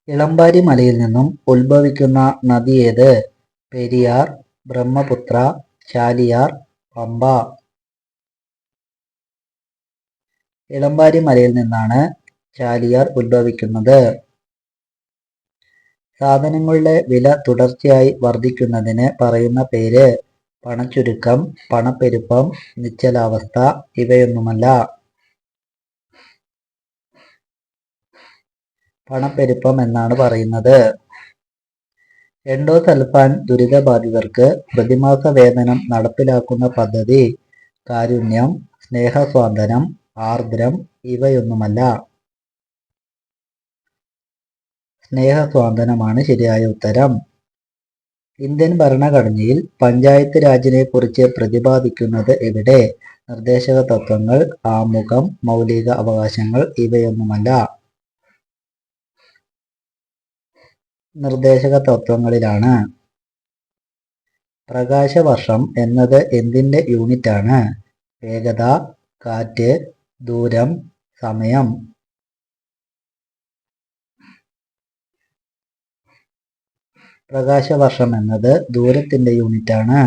ഇളമ്പാരി മലയിൽ നിന്നും ഉത്ഭവിക്കുന്ന നദി ഏത്? പെരിയാർ, ബ്രഹ്മപുത്ര, ചാലിയാർ, പമ്പ. ഇളമ്പാരി മലയിൽ നിന്നാണ് ചാലിയാർ ഉത്ഭവിക്കുന്നത്. സാധനങ്ങളുടെ വില തുടർച്ചയായി വർദ്ധിക്കുന്നതിന് പറയുന്ന പേര്? പണച്ചുരുക്കം, പണപ്പെരുപ്പം, നിശ്ചലാവസ്ഥ. ഇവയൊന്നുമല്ല. പണപ്പെരുപ്പം എന്നാണ് പറയുന്നത്. എൻഡോസൾഫാൻ ദുരിതബാധിതർക്ക് പ്രതിമാസ വേതനം നടപ്പിലാക്കുന്ന പദ്ധതി? കാരുണ്യം, സ്നേഹസ്വാന്തനം, ആർദ്രം. ഇവയൊന്നുമല്ല. സ്നേഹസ്വാന്തനമാണ് ശരിയായ ഉത്തരം. ഇന്ത്യൻ ഭരണഘടനയിൽ പഞ്ചായത്ത് രാജിനെ കുറിച്ച് പ്രതിപാദിക്കുന്നത് എവിടെ? നിർദ്ദേശക തത്വങ്ങൾ, ആമുഖം, മൗലിക അവകാശങ്ങൾ. ഇവയൊന്നുമല്ല. നിർദ്ദേശക തത്വങ്ങളിലാണ്. പ്രകാശവർഷം എന്നത് എന്തിന്റെ യൂണിറ്റാണ്? വേഗത, കാറ്റ്, ദൂരം, സമയം. പ്രകാശവർഷം എന്നത് ദൂരത്തിന്റെ യൂണിറ്റാണ്.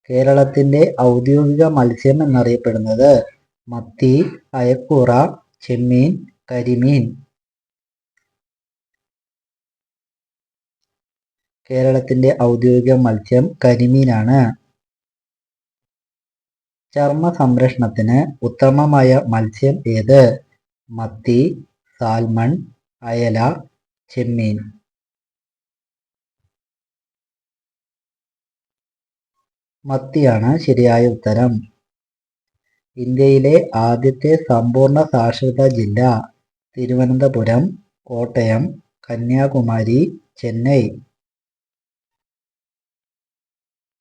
കേരളത്തിന്റെ ഔദ്യോഗിക മത്സ്യം എന്നറിയപ്പെടുന്നത്? മത്തി, അയക്കൂറ, ചെമ്മീൻ, കരിമീൻ. കേരളത്തിന്റെ ഔദ്യോഗിക മത്സ്യം കരിമീനാണ്. ചർമ്മ സംരക്ഷണത്തിന് ഉത്തമമായ മത്സ്യം ഏത്? മത്തി, സാൽമൺ, അയല, ചെമ്മീൻ. മത്തിയാണ് ശരിയായ ഉത്തരം. ഇന്ത്യയിലെ ആദ്യത്തെ സമ്പൂർണ്ണ സാക്ഷരതാ ജില്ല? തിരുവനന്തപുരം, കോട്ടയം, കന്യാകുമാരി, ചെന്നൈ.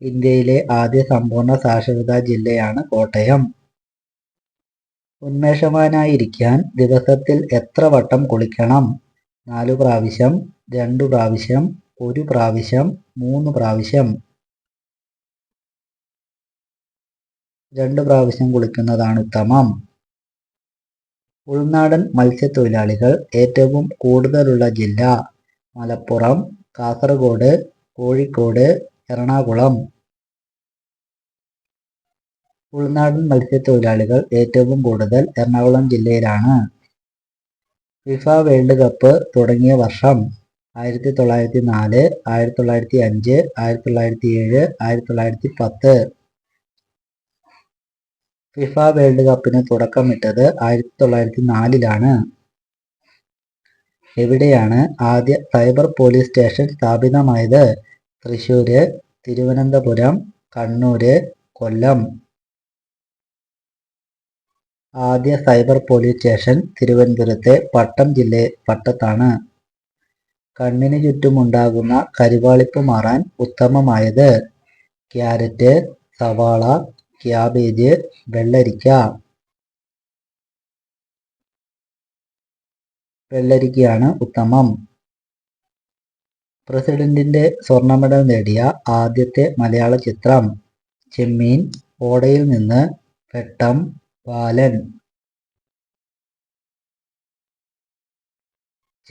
ഇന്ത്യയിലെ ആദ്യ സമ്പൂർണ്ണ സാക്ഷരതാ ജില്ലയാണ് കോട്ടയം. ഉന്മേഷവാനായിരിക്കാൻ ദിവസത്തിൽ എത്ര വട്ടം കുളിക്കണം? 4 പ്രാവശ്യം, 2 പ്രാവശ്യം, 1 പ്രാവശ്യം, 3 പ്രാവശ്യം. 2 പ്രാവശ്യം കുളിക്കുന്നതാണ് ഉത്തമം. ഉൾനാടൻ മത്സ്യത്തൊഴിലാളികൾ ഏറ്റവും കൂടുതലുള്ള ജില്ല? മലപ്പുറം, കാസർഗോഡ്, കോഴിക്കോട്, എറണാകുളം. ഉൾനാടൻ മത്സ്യത്തൊഴിലാളികൾ ഏറ്റവും കൂടുതൽ എറണാകുളം ജില്ലയിലാണ്. ഫിഫ വേൾഡ് കപ്പ് തുടങ്ങിയ വർഷം? 1904, 1905, 1907, 1910. ഫിഫ വേൾഡ് കപ്പിന് തുടക്കമിട്ടത് 1904-ലാണ്. എവിടെയാണ് ആദ്യ സൈബർ പോലീസ് സ്റ്റേഷൻ സ്ഥാപിതമായത്? തൃശ്ശൂര്, തിരുവനന്തപുരം, കണ്ണൂര്, കൊല്ലം. ആദ്യ സൈബർ പോലീസ് സ്റ്റേഷൻ തിരുവനന്തപുരത്തെ പട്ടത്താണ്. കണ്ണിന് ചുറ്റുമുണ്ടാകുന്ന കരിവാളിപ്പ് മാറാൻ ഉത്തമമായത്? ക്യാരറ്റ്, സവാള, ക്യാബേജ്, വെള്ളരിക്ക. വെള്ളരിക്കയാണ് ഉത്തമം. പ്രസിഡന്റിന്റെ സ്വർണ്ണ മെഡൽ നേടിയ ആദ്യത്തെ മലയാള ചിത്രം? ചെമ്മീൻ, ഓടയിൽ നിന്ന്, വെട്ടം, ബാലൻ.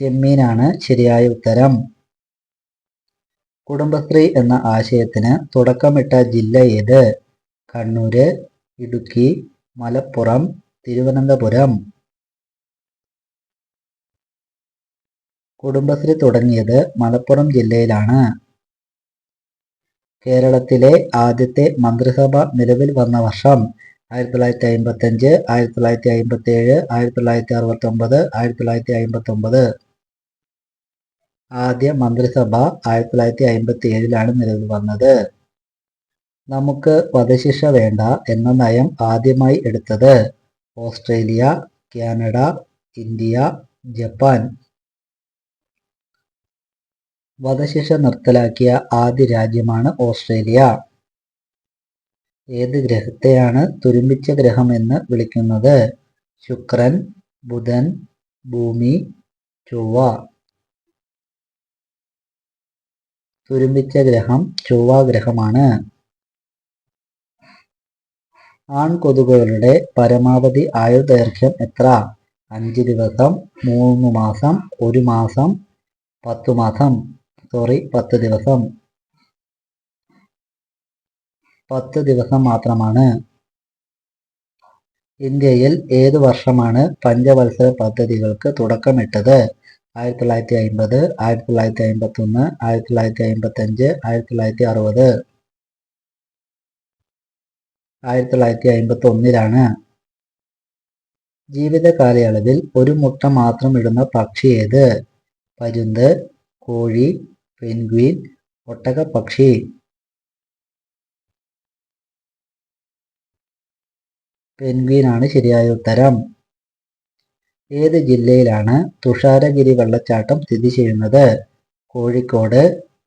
ചെമ്മീനാണ് ശരിയായ ഉത്തരം. കുടുംബശ്രീ എന്ന ആശയത്തിന് തുടക്കമിട്ട ജില്ല ഏത്? കണ്ണൂര്, ഇടുക്കി, മലപ്പുറം, തിരുവനന്തപുരം. കുടുംബശ്രീ തുടങ്ങിയത് മലപ്പുറം ജില്ലയിലാണ്. കേരളത്തിലെ ആദ്യത്തെ മന്ത്രിസഭ നിലവിൽ വന്ന വർഷം? 1955, 1957, 1969, 1959. ആദ്യ മന്ത്രിസഭ 1957-ലാണ് നിലവിൽ വന്നത്. നമുക്ക് വധശിക്ഷ വേണ്ട എന്ന നയം ആദ്യമായി എടുത്തത്? Australia, Canada, India, Japan. വധശിക്ഷ നിർത്തലാക്കിയ ആദ്യ രാജ്യമാണ് ഓസ്ട്രേലിയ. ഏത് ഗ്രഹത്തെയാണ് തുരുമ്പിച്ച ഗ്രഹം എന്ന് വിളിക്കുന്നത്? ശുക്രൻ, ബുധൻ, ഭൂമി, ചൊവ്വ. തുരുമ്പിച്ച ഗ്രഹം ചൊവ്വ ഗ്രഹമാണ്. ആൺകൊതുകുകളുടെ പരമാവധി ആയുർദൈർഘ്യം എത്ര? 5 ദിവസം, 3 മാസം, 1 മാസം, 10 മാസം 10 ദിവസം. 10 ദിവസം മാത്രമാണ്. ഇന്ത്യയിൽ ഏതു വർഷമാണ് പഞ്ചവത്സര പദ്ധതികൾക്ക് തുടക്കമിട്ടത്? 1950, 1951, 1955, 1960. 1951 ജീവിത കാലയളവിൽ ഒരു മുട്ട മാത്രം ഇടുന്ന പക്ഷി ഏത്? പരുന്ത്, കോഴി, പെൻഗ്വിൻ, ഒട്ടകപ്പക്ഷി. പെൻഗ്വിൻ ആണ് ശരിയായ ഉത്തരം. ഏത് ജില്ലയിലാണ് തുഷാരഗിരി വെള്ളച്ചാട്ടം സ്ഥിതി ചെയ്യുന്നത്? കോഴിക്കോട്,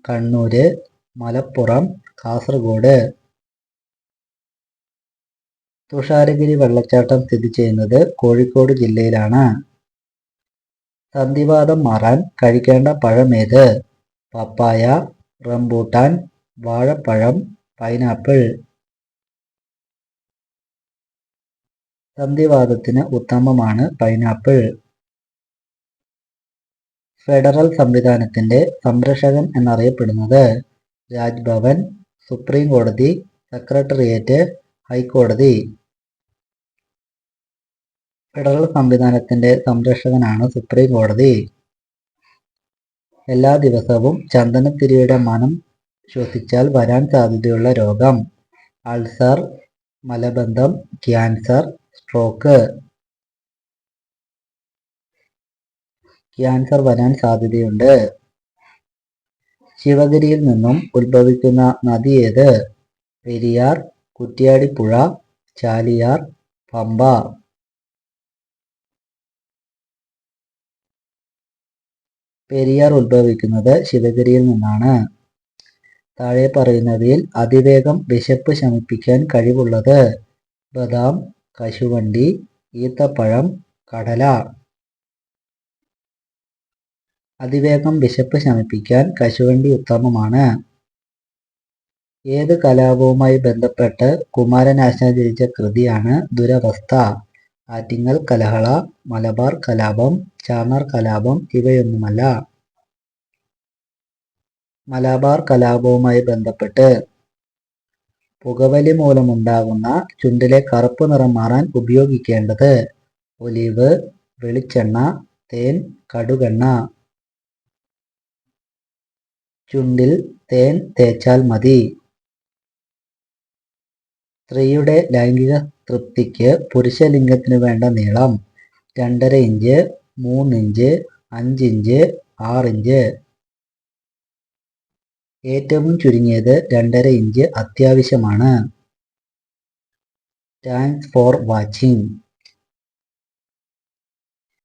കണ്ണൂര്, മലപ്പുറം, കാസർഗോഡ്. തുഷാരഗിരി വെള്ളച്ചാട്ടം സ്ഥിതി ചെയ്യുന്നത് കോഴിക്കോട് ജില്ലയിലാണ്. സന്ധിവാതം മാറാൻ കഴിക്കേണ്ട പഴമേത്? പപ്പായ, റംബൂട്ടാൻ, വാഴപ്പഴം, പൈനാപ്പിൾ. സന്ധിവാതത്തിന് ഉത്തമമാണ് പൈനാപ്പിൾ. ഫെഡറൽ സംവിധാനത്തിന്റെ സംരക്ഷകൻ എന്നറിയപ്പെടുന്നത്? രാജ്ഭവൻ, സുപ്രീം കോടതി, സെക്രട്ടേറിയറ്റ്, ഹൈക്കോടതി. ഫെഡറൽ സംവിധാനത്തിന്റെ സംരക്ഷകനാണ് സുപ്രീം കോടതി. എല്ലാ ദിവസവും ചന്ദനത്തിരിയുടെ മണം ശ്വസിച്ചാൽ വരാൻ സാധ്യതയുള്ള രോഗം? അൾസർ, മലബന്ധം, ക്യാൻസർ, സ്ട്രോക്ക്. ക്യാൻസർ വരാൻ സാധ്യതയുണ്ട്. ശിവഗിരിയിൽ നിന്നും ഉത്ഭവിക്കുന്ന നദി ഏത്? പെരിയാർ, കുറ്റ്യാടിപ്പുഴ, ചാലിയാർ, പമ്പ. പെരിയാർ ഉത്ഭവിക്കുന്നത് ശിവഗിരിയിൽ നിന്നാണ്. താഴെ പറയുന്നവയിൽ അതിവേഗം വിശപ്പ് ശമിപ്പിക്കാൻ കഴിവുള്ളത്? ബദാം, കശുവണ്ടി, ഈത്തപ്പഴം, കടല. അതിവേഗം വിശപ്പ് ശമിപ്പിക്കാൻ കശുവണ്ടി ഉത്തമമാണ്. ഏത് കലാപവുമായി ബന്ധപ്പെട്ട് കുമാരനാശാൻ രചിച്ച കൃതിയാണ് ദുരവസ്ഥ? ആറ്റിങ്ങൽ കലഹള, മലബാർ കലാപം, ചാന്നാർ കലാപം ഇവയൊന്നുമല്ല. മലബാർ കലാപവുമായി ബന്ധപ്പെട്ട് പുകവലി മൂലമുണ്ടാകുന്ന ചുണ്ടിലെ കറുപ്പ് നിറം മാറാൻ ഉപയോഗിക്കേണ്ടത്? ഒലിവ്, വെളിച്ചെണ്ണ, തേൻ, കടുകെണ്ണ. ചുണ്ടിൽ തേൻ തേച്ചാൽ മതി. സ്ത്രീയുടെ ലൈംഗിക തൃപ്തിക്ക് പുരുഷലിംഗത്തിനു വേണ്ട നീളം? 2.5 ഇഞ്ച്, 3 ഇഞ്ച്, 5 ഇഞ്ച്, 6 ഇഞ്ച്. ഏറ്റവും ചുരുങ്ങിയത് 2.5 ഇഞ്ച് അത്യാവശ്യമാണ്. Thanks for watching.